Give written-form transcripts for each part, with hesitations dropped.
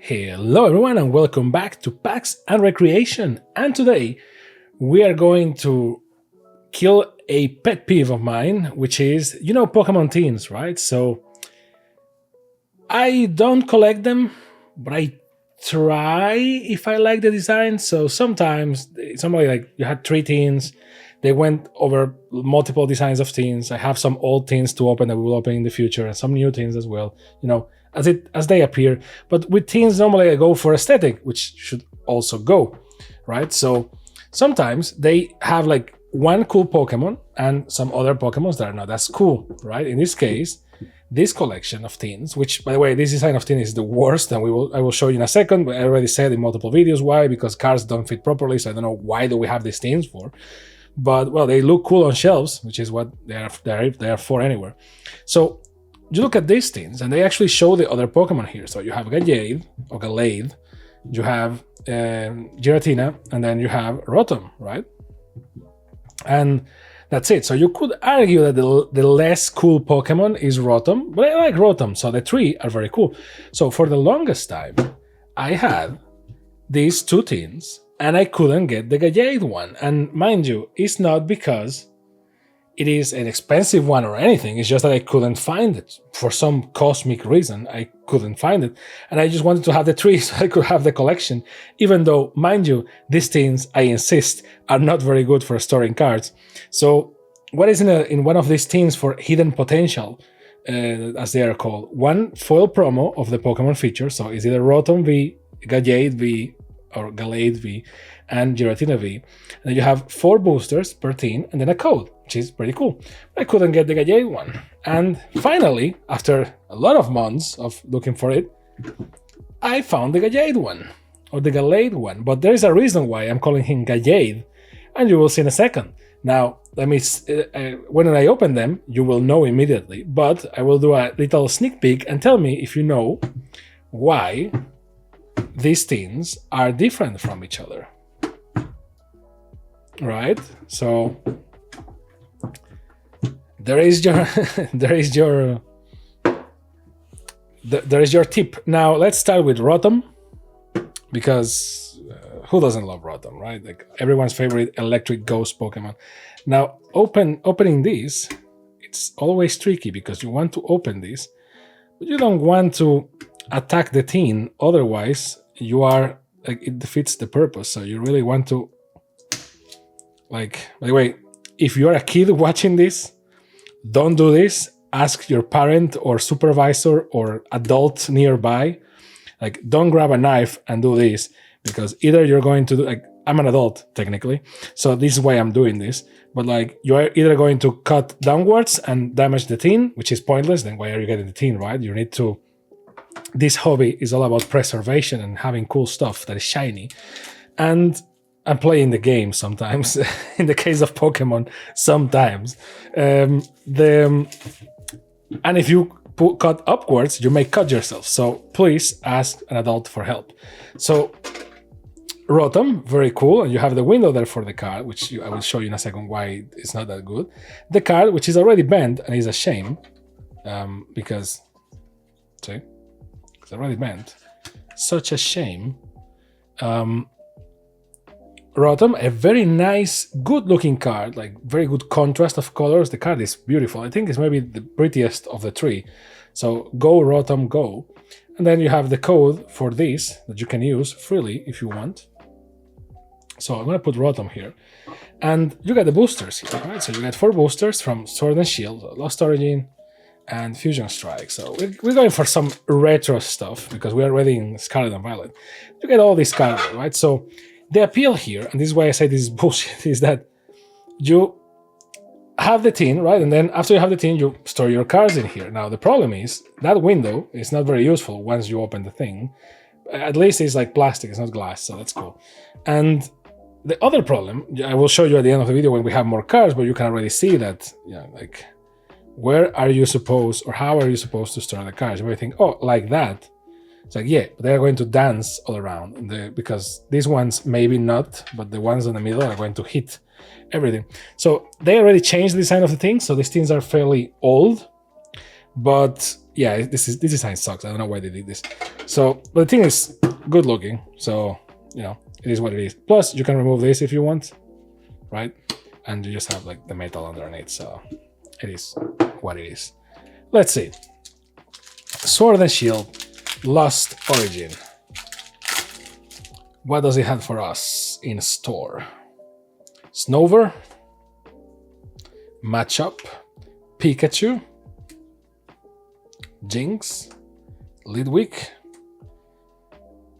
Hello everyone and welcome back to Packs and Recreation, and today we are going to kill a pet peeve of mine, which is, Pokemon teens, right? So I don't collect them, but I try if I like the design. So sometimes somebody like you had 3 teens, they went over multiple designs of teens. I have some old teens to open that we will open in the future, and some new teens as well, as they appear. But with teens, normally I go for aesthetic, which should also go, right? So sometimes they have like one cool Pokemon and some other Pokemons that are not as cool, right? In this case, this collection of teens, which, by the way, this design of teen is the worst, and I will show you in a second, but I already said in multiple videos why, because cards don't fit properly, so I don't know why do we have these teens for. But, well, they look cool on shelves, which is what they are for anywhere. So you look at these teens, and they actually show the other Pokemon here. So you have Gallade, you have Giratina, and then you have Rotom, right? And that's it. So you could argue that the less cool Pokemon is Rotom, but I like Rotom, so the 3 are very cool. So for the longest time, I had these 2 teens, and I couldn't get the Gallade one. And mind you, it's not because it is an expensive one or anything, it's just that I couldn't find it. For some cosmic reason, I couldn't find it. And I just wanted to have the 3 so I could have the collection, even though, mind you, these teens, I insist, are not very good for storing cards. So what is in one of these teens for hidden potential, as they are called? One foil promo of the Pokemon feature, so it's either Rotom V, Gallade V, or Gallade V, and Giratina V. And then you have 4 boosters per teen, and then a code, which is pretty cool. I couldn't get the Gallade one. And finally, after a lot of months of looking for it, I found the Gallade one, or the Gallade one. But there is a reason why I'm calling him Gallade, and you will see in a second. Now, when I open them, you will know immediately, but I will do a little sneak peek and tell me if you know why these teens are different from each other. Right? So there is your tip. Now let's start with Rotom, because who doesn't love Rotom, right? Like everyone's favorite electric ghost Pokemon. Now opening these, it's always tricky because you want to open this, but you don't want to attack the teen, otherwise you are like, it defeats the purpose. So you really want to, like, by the way, if you're a kid watching this, don't do this. Ask your parent or supervisor or adult nearby. Like, don't grab a knife and do this, because either you're going to do, like, I'm an adult technically, so this is why I'm doing this, but like, you're either going to cut downwards and damage the teen, which is pointless. Then why are you getting the teen, right? You need to, this hobby is all about preservation and having cool stuff that is shiny, and playing the game sometimes. In the case of Pokemon, sometimes. And if you cut upwards, you may cut yourself. So please ask an adult for help. So Rotom, very cool. And you have the window there for the card, which I will show you in a second why it's not that good. The card, which is already bent, and is a shame, because, see, it's already bent. Such a shame. Rotom, a very nice, good-looking card, like very good contrast of colors. The card is beautiful. I think it's maybe the prettiest of the 3. So go Rotom, go. And then you have the code for this that you can use freely if you want. So I'm going to put Rotom here. And you get the boosters here, right? So you get 4 boosters from Sword and Shield, Lost Origin, and Fusion Strike. So we're going for some retro stuff because we're already in Scarlet and Violet. You get all these cards, right? So the appeal here, and this is why I say this is bullshit, is that you have the tin, right? And then after you have the tin, you store your cards in here. Now, the problem is that window is not very useful once you open the thing. At least it's like plastic, it's not glass, so that's cool. And the other problem, I will show you at the end of the video when we have more cards, but you can already see that, like, where are you supposed, or how are you supposed to store the cards? You might think, oh, like that. It's like, yeah, but they're going to dance all around, because these ones maybe not, but the ones in the middle are going to hit everything. So they already changed the design of the thing, so these things are fairly old, but yeah, this design sucks. I don't know why they did this. So, but the thing is, good looking. So, you know, it is what it is. Plus, you can remove this if you want, right? And you just have like the metal underneath. So it is what it is. Let's see. Sword and Shield, Lost Origin. What does it have for us in store? Snover, Matchup, Pikachu, Jinx, Lidwick,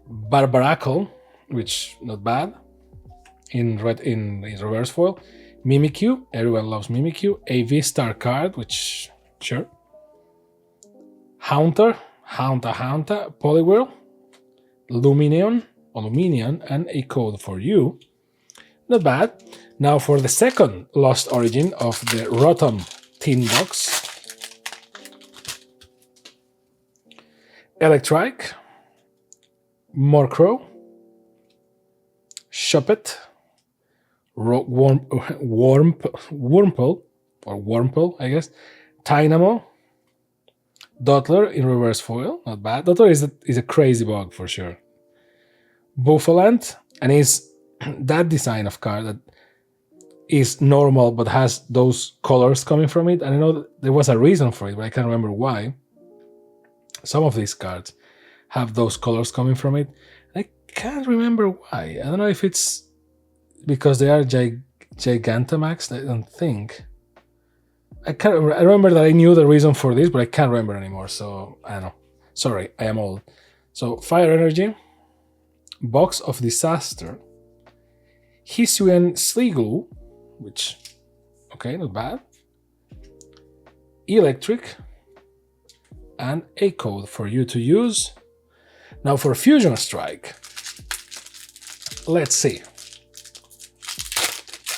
Barbaracle, which not bad, in reverse foil, Mimikyu, everyone loves Mimikyu, a V-Star card, which, sure, Haunter, Poliwhirl, Lumineon, and a code for you. Not bad. Now for the second Lost Origin of the Rotom tin box. Electrike, Morcrow, Shuppet, Wurmple, I guess, Tynamo, Dottler in reverse foil, not bad. Dottler is a crazy bug for sure. Bouffalant, and is that design of card that is normal but has those colors coming from it. And I know that there was a reason for it, but I can't remember why. Some of these cards have those colors coming from it. I can't remember why. I don't know if it's because they are Gigantamax. I don't think. I can't remember. I remember that I knew the reason for this, but I can't remember anymore. So I don't know. Sorry, I am old. So Fire Energy, Box of Disaster, Hisuian Sliggoo, which, okay, not bad, Electric, and a code for you to use. Now for Fusion Strike, let's see.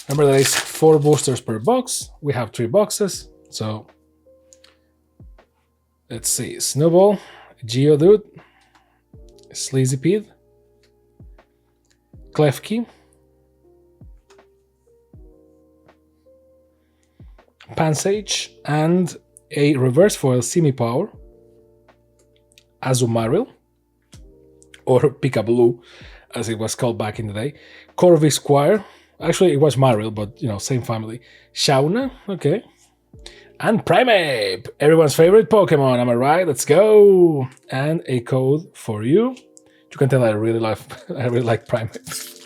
Remember that it's 4 boosters per box. We have 3 boxes, so let's see. Snowball, Geodude, Sleazypede, Klefki, Pansage, and a reverse foil Semi-Power, Azumarill, or Pikablue, as it was called back in the day, Corvi Squire, actually it was Marill, but you know, same family, Shauna, okay, and Primeape, everyone's favorite Pokemon, am I right? Let's go! And a code for you. You can tell I really like Primeape.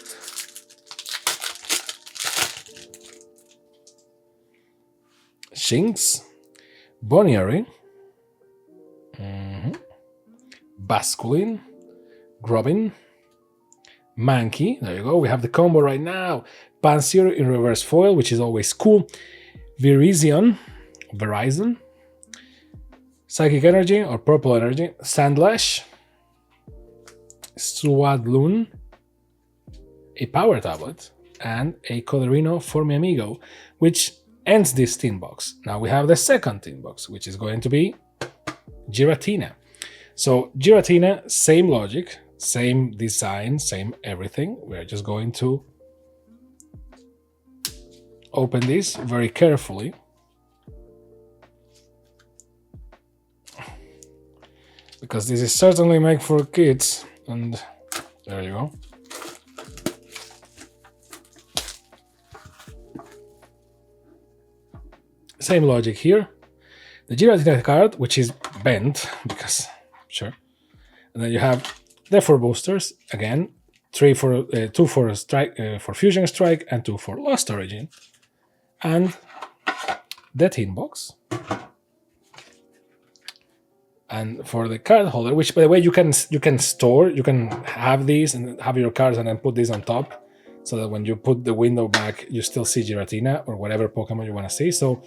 Shinx, Boniary, Basculin, Grubbin, Mankey, there you go, we have the combo right now. Pansear in reverse foil, which is always cool. Verizon, Psychic Energy or Purple Energy, Sandlash, Swadloon, a Power Tablet, and a Coderino for mi amigo, which ends this tin box. Now we have the second tin box, which is going to be Giratina. So Giratina, same logic, same design, same everything. We're just going to open this very carefully. Because this is certainly made for kids. And there you go. Same logic here. The Giratina card, which is bent, because sure. And then you have the 4 boosters, again, 2 for strike, for Fusion Strike, and 2 for Lost Origin. And the tin box. And for the card holder, which by the way you can store, you can have these and have your cards and then put these on top, so that when you put the window back, you still see Giratina or whatever Pokemon you want to see. So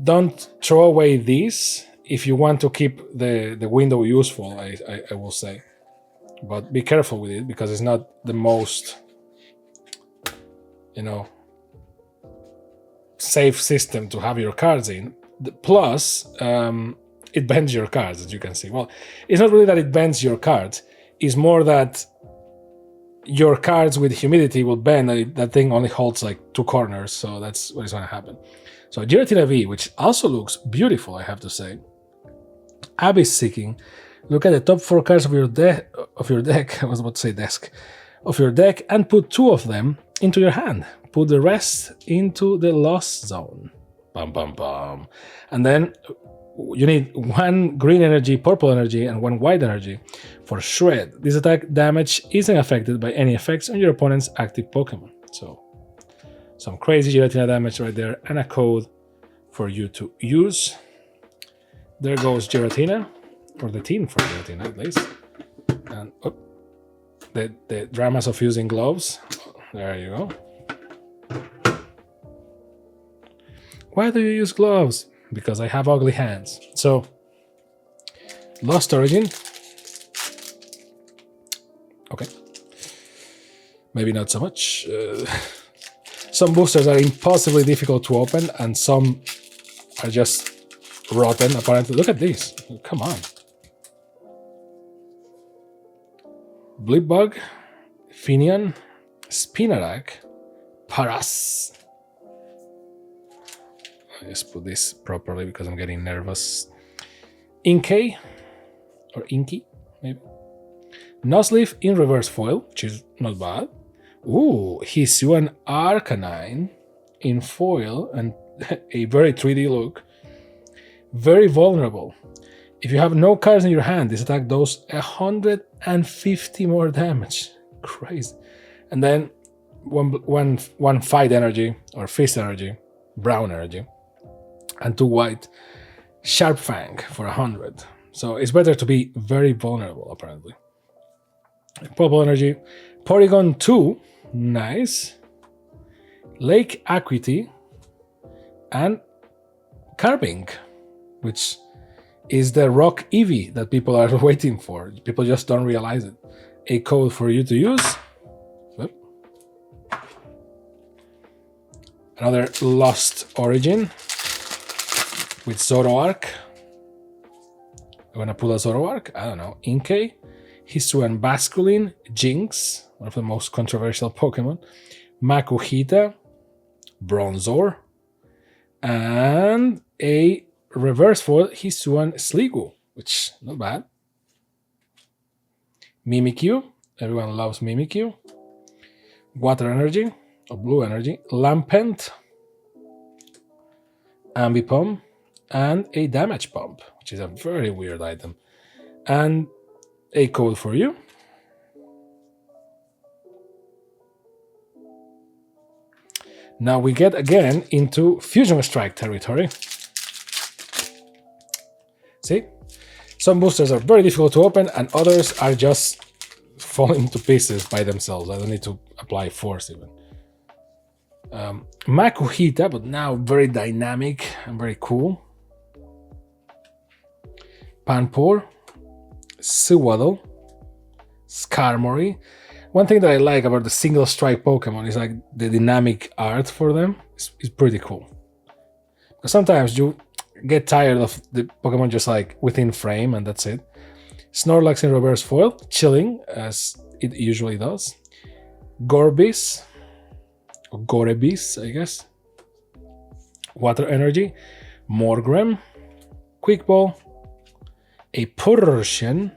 don't throw away these if you want to keep the window useful, I will say. But be careful with it, because it's not the most, you know, safe system to have your cards in. Plus, it bends your cards, as you can see. Well, it's not really that it bends your cards. It's more that your cards with humidity will bend, and that thing only holds like 2 corners. So that's what is going to happen. So Giratina V, which also looks beautiful, I have to say. Abyss Seeking, Look at the top 4 cards of your deck. I was about to say desk. Of your deck, and put 2 of them into your hand. Put the rest into the lost zone. Bum bum bum. And then you need 1 green energy, purple energy, and 1 white energy for Shred. This attack damage isn't affected by any effects on your opponent's active Pokemon. So, some crazy Giratina damage right there, and a code for you to use. There goes Giratina, or the team for Giratina at least. And the dramas of using gloves. There you go. Why do you use gloves? Because I have ugly hands. So, Lost Origin. Okay. Maybe not so much. Some boosters are impossibly difficult to open, and some are just rotten, apparently. Look at this. Come on. Blipbug, Finion, Spinarak, Paras. I just put this properly because I'm getting nervous. Inkay, or Inky, maybe. Nuzleaf in reverse foil, which is not bad. Ooh, Hisuian Arcanine in foil and a very 3D look. Very vulnerable. If you have no cards in your hand, this attack does 150 more damage. Crazy. And then one fight energy, or fist energy, brown energy, and 2 white Sharp Fang for 100. So it's better to be very vulnerable, apparently. Purple energy, Porygon 2, nice. Lake Acuity, and Carving, which is the rock Eevee that people are waiting for. People just don't realize it. A code for you to use. Another Lost Origin with Zoroark. I'm gonna pull a Zoroark. I don't know. Inkay, Hisuian Basculin, Jinx, one of the most controversial Pokemon, Makuhita, Bronzor, and a reverse foil Hisuian Sliggoo, which not bad. Mimikyu, everyone loves Mimikyu. Water Energy, or Blue Energy, Lampent, Ambipom, and a Damage Pump, which is a very weird item. And a code for you. Now we get again into Fusion Strike territory. See? Some boosters are very difficult to open, and others are just falling to pieces by themselves. I don't need to apply force even. Makuhita, but now very dynamic and very cool. Panpour, Sewaddle, Skarmory. One thing that I like about the single strike Pokemon is like the dynamic art for them is pretty cool. Because sometimes you get tired of the Pokemon just like within frame and that's it. Snorlax in reverse foil, chilling as it usually does. Gorbis, or Gorebis, I guess. Water Energy, Morgrem, Quick Ball, a Persian,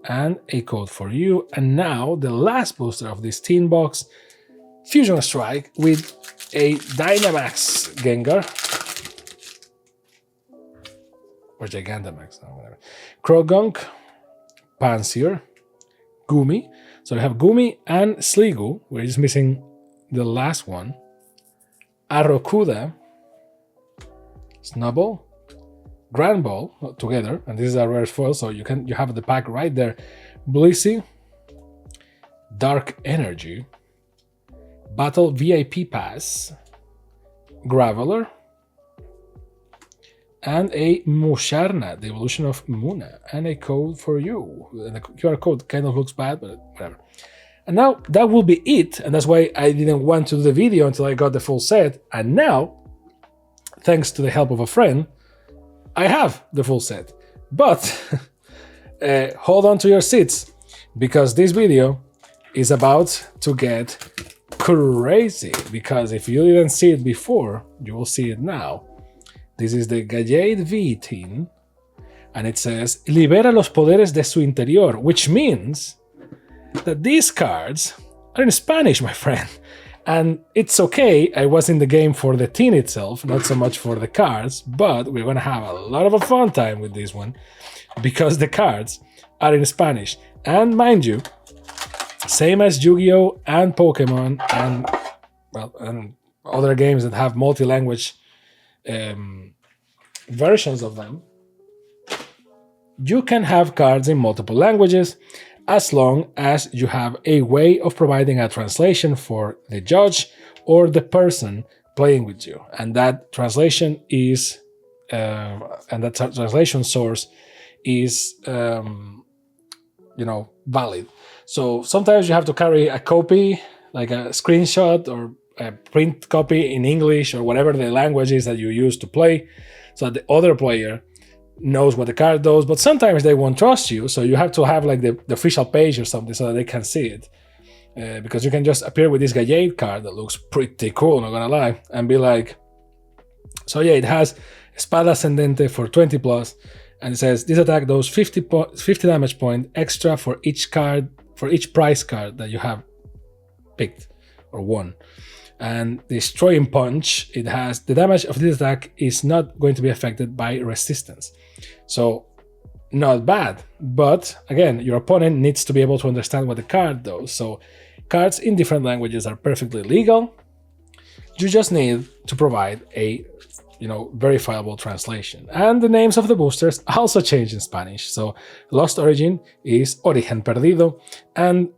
and a code for you. And now the last booster of this teen box, Fusion Strike with a Dynamax Gengar, or Gigantamax, or whatever. Krogunk, Pansear, Gumi. So we have Gumi and Sliggoo. We're just missing the last one. Arrokuda, Snubbull, Grand Ball together, and this is a rare foil, so you have the pack right there. Blissey, Dark Energy, Battle VIP Pass, Graveler, and a Musharna, the evolution of Muna, and a code for you. And the QR code kind of looks bad, but whatever. And now that will be it, and that's why I didn't want to do the video until I got the full set. And now, thanks to the help of a friend, I have the full set. But hold on to your seats, because this video is about to get crazy. Because if you didn't see it before, you will see it now. This is the Gallade V tin, and it says libera los poderes de su interior, which means that these cards are in Spanish, my friend. And it's okay, I was in the game for the tin itself, not so much for the cards, but we're gonna have a lot of a fun time with this one because the cards are in Spanish. And mind you, same as Yu-Gi-Oh! And Pokemon and, well, and other games that have multi-language versions of them, you can have cards in multiple languages as long as you have a way of providing a translation for the judge or the person playing with you. And that translation is, translation source is, valid. So sometimes you have to carry a copy, like a screenshot or a print copy in English or whatever the language is that you use to play, so that the other player knows what the card does. But sometimes they won't trust you, so you have to have like the official page or something so that they can see it. Because you can just appear with this Gallade card that looks pretty cool, not gonna lie, and be like, so yeah, it has Espada Ascendente for 20 plus, and it says this attack does 50 damage point extra for each prize card that you have picked or won. And Destroying Punch, it has the damage of this attack is not going to be affected by resistance. So not bad, but again, your opponent needs to be able to understand what the card does. So cards in different languages are perfectly legal. You just need to provide a verifiable translation. And the names of the boosters also change in Spanish. So Lost Origin is Origen Perdido, and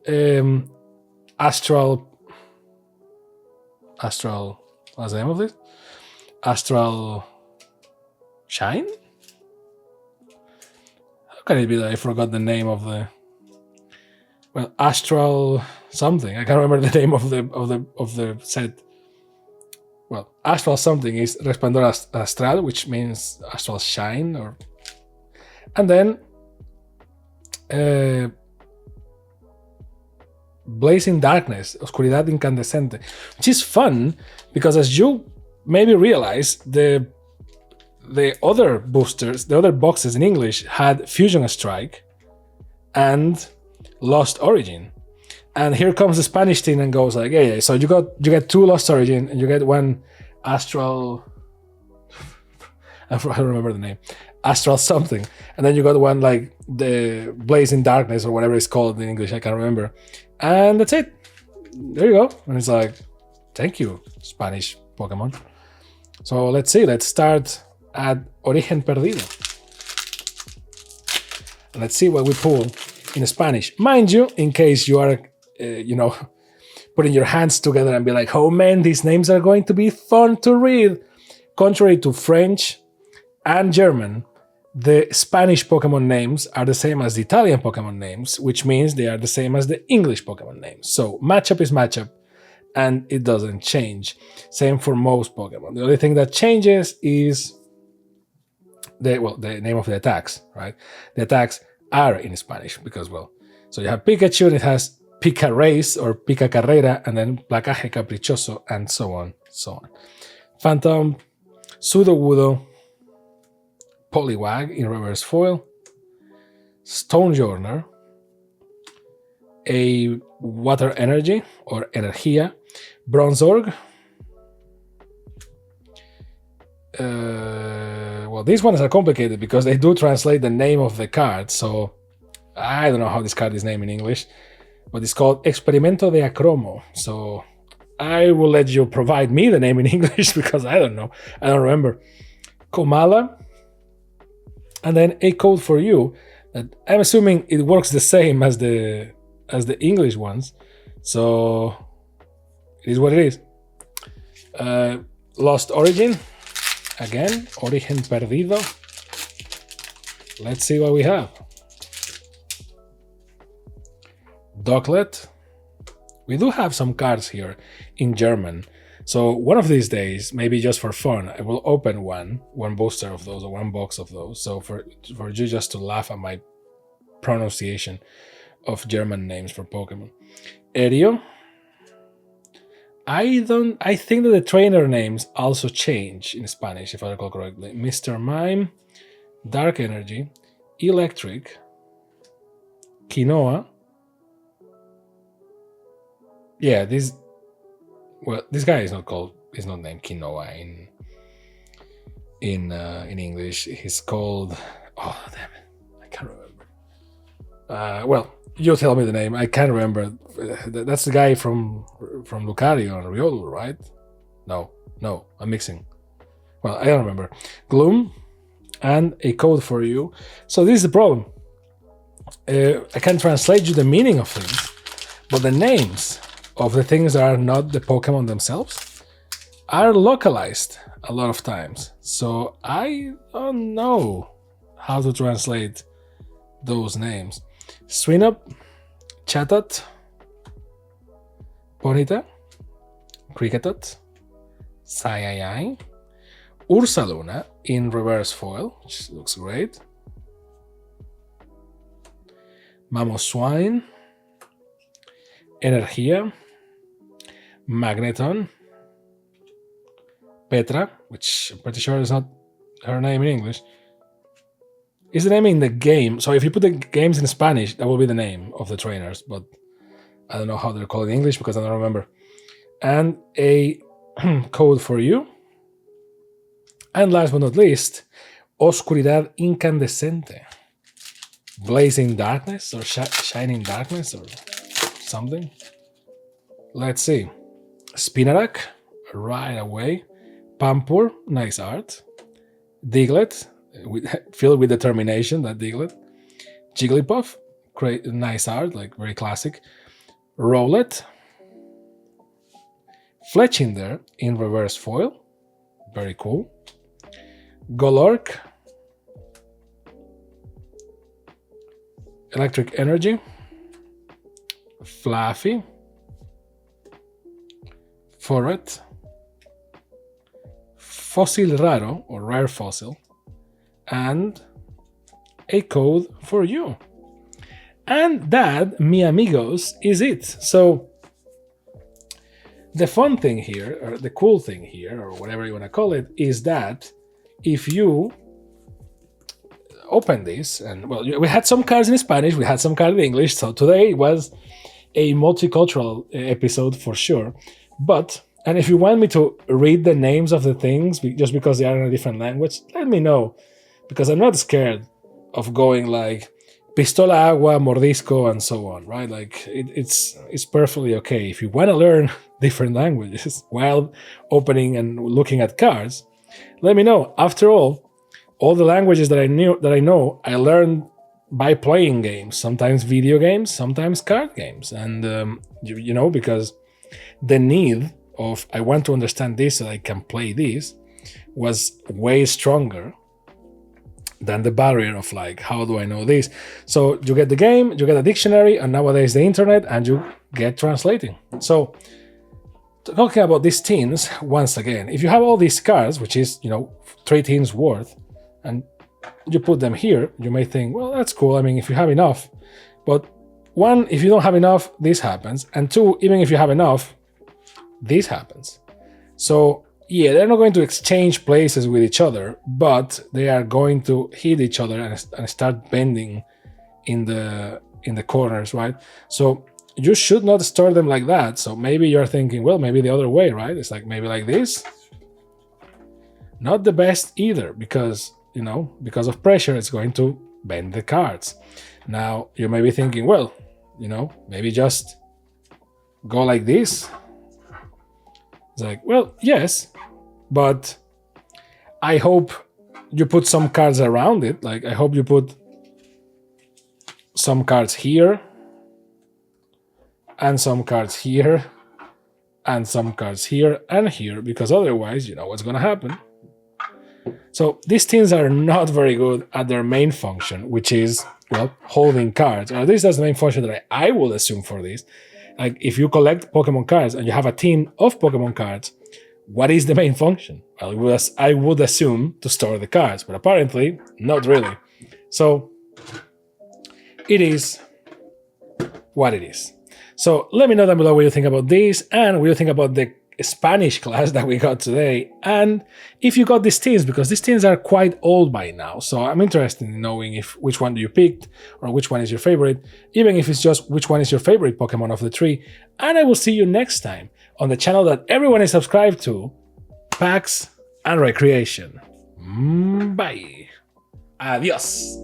Astral, what's the name of this? Astral Shine? How can it be that I forgot the name of the, well, Astral something. I can't remember the name of the set. Well, Astral something is Resplandor Astral, which means Astral Shine, and then Blazing Darkness, Oscuridad Incandescente, which is fun because, as you maybe realize, the other boosters, the other boxes in English had Fusion Strike and Lost Origin. And here comes the Spanish team and goes like, yeah, so you get 2 Lost Origin and you get 1 Astral, I don't remember the name, Astral something, and then you got 1 like the Blazing Darkness or whatever it's called in English, I can't remember, and that's it. There you go. And it's like, thank you, Spanish Pokemon. So let's see, let's start at Origen Perdido. And let's see what we pull in Spanish. Mind you, in case you are putting your hands together and be like, oh man, these names are going to be fun to read. Contrary to French and German, the Spanish Pokemon names are the same as the Italian Pokemon names, which means they are the same as the English Pokemon names. So matchup is matchup, and it doesn't change. Same for most Pokemon. The only thing that changes is the name of the attacks, right? The attacks are in Spanish because, well, so you have Pikachu and it has Pica Race or Pica Carrera, and then Placaje Caprichoso, and so on, so on. Phantom, Sudowoodo, Poliwag in reverse foil, Stonejourner, a Water Energy or Energia, Bronzorg. Well, these ones are complicated because they do translate the name of the card, so I don't know how this card is named in English, but it's called Experimento de Acromo. So I will let you provide me the name in English because I don't know. I don't remember. Komala. And then a code for you that I'm assuming it works the same as the English ones. So it is what it is. Lost Origin. Again, Origen Perdido. Let's see what we have. Ducklet. We do have some cards here in German. So one of these days, maybe just for fun, I will open one booster of those or one box of those. So for you just to laugh at my pronunciation of German names for Pokemon. Erio. I think that the trainer names also change in Spanish, if I recall correctly. Mr. Mime, Dark Energy, electric, quinoa. Yeah, this guy is not named Quinoa in English. He's called, oh damn it, I can't remember. Well, you tell me the name. I can't remember. That's the guy from Lucario and Riolu, right? No, I'm mixing. Well, I don't remember. Gloom and a code for you. So this is the problem. I can translate you the meaning of things, but the names of the things that are not the Pokemon themselves are localized a lot of times. So I don't know how to translate those names. Swinub, Chatot, Ponyta, Cricketot, Sayayay, Ursaluna in reverse foil, which looks great. Mamoswine, Energia, Magneton, Petra, which I'm pretty sure is not her name in English, is the name in the game. So if you put the games in Spanish, that will be the name of the trainers, but I don't know how they're called in English because I don't remember. And a code for you. And last but not least, Oscuridad Incandescente. Blazing Darkness or Shining Darkness or something. Let's see. Spinarak, right away. Pampur, nice art. Diglett, filled with determination, that Diglett. Jigglypuff, great, nice art, like very classic. Rowlet. Fletchinder in reverse foil, very cool. Golurk. Electric Energy. Fluffy. Forret. Fossil Raro, or Rare Fossil, and a code for you. And that, mi amigos, is it. So the fun thing here, or the cool thing here, or whatever you want to call it, is that if you open this, and well, we had some cards in Spanish, we had some cards in English, so today was a multicultural episode for sure. But and if you want me to read the names of the things just because they are in a different language, let me know. Because I'm not scared of going like Pistola Agua, Mordisco, and so on, right? Like it's perfectly okay. If you want to learn different languages while opening and looking at cards, let me know. After all the languages that I know, I learned by playing games. Sometimes video games, sometimes card games. And, because the need of I want to understand this so I can play this was way stronger than the barrier of like, how do I know this? So you get the game, you get a dictionary, and nowadays the internet, and you get translating. So talking about these tins, once again, if you have all these cards, which is, 3 tins worth, and you put them here, you may think, well, that's cool. I mean, if you have enough. But one, if you don't have enough, this happens. And two, even if you have enough, this happens. So yeah, they're not going to exchange places with each other, but they are going to hit each other and start bending in the corners, right? So you should not store them like that. So maybe you're thinking, well, maybe the other way, right? It's like maybe like this. Not the best either, because because of pressure, it's going to bend the cards. Now you may be thinking, well, maybe just go like this. It's like, well, yes, but I hope you put some cards around it. Like, I hope you put some cards here, and some cards here, and some cards here and here, because otherwise, you know what's going to happen. So these things are not very good at their main function, which is, well, holding cards. Or at least that's the main function that I would assume for this. Like, if you collect Pokemon cards and you have a team of Pokemon cards, what is the main function? Well, I would assume to store the cards, but apparently not really. So it is what it is. So let me know down below what you think about this, and what you think about the Spanish class that we got today, and if you got these tins, because these tins are quite old by now, so I'm interested in knowing which one do you picked, or which one is your favorite, even if it's just which one is your favorite Pokemon of the three. And I will see you next time on the channel that everyone is subscribed to, Packs and Recreation. Bye. Adios.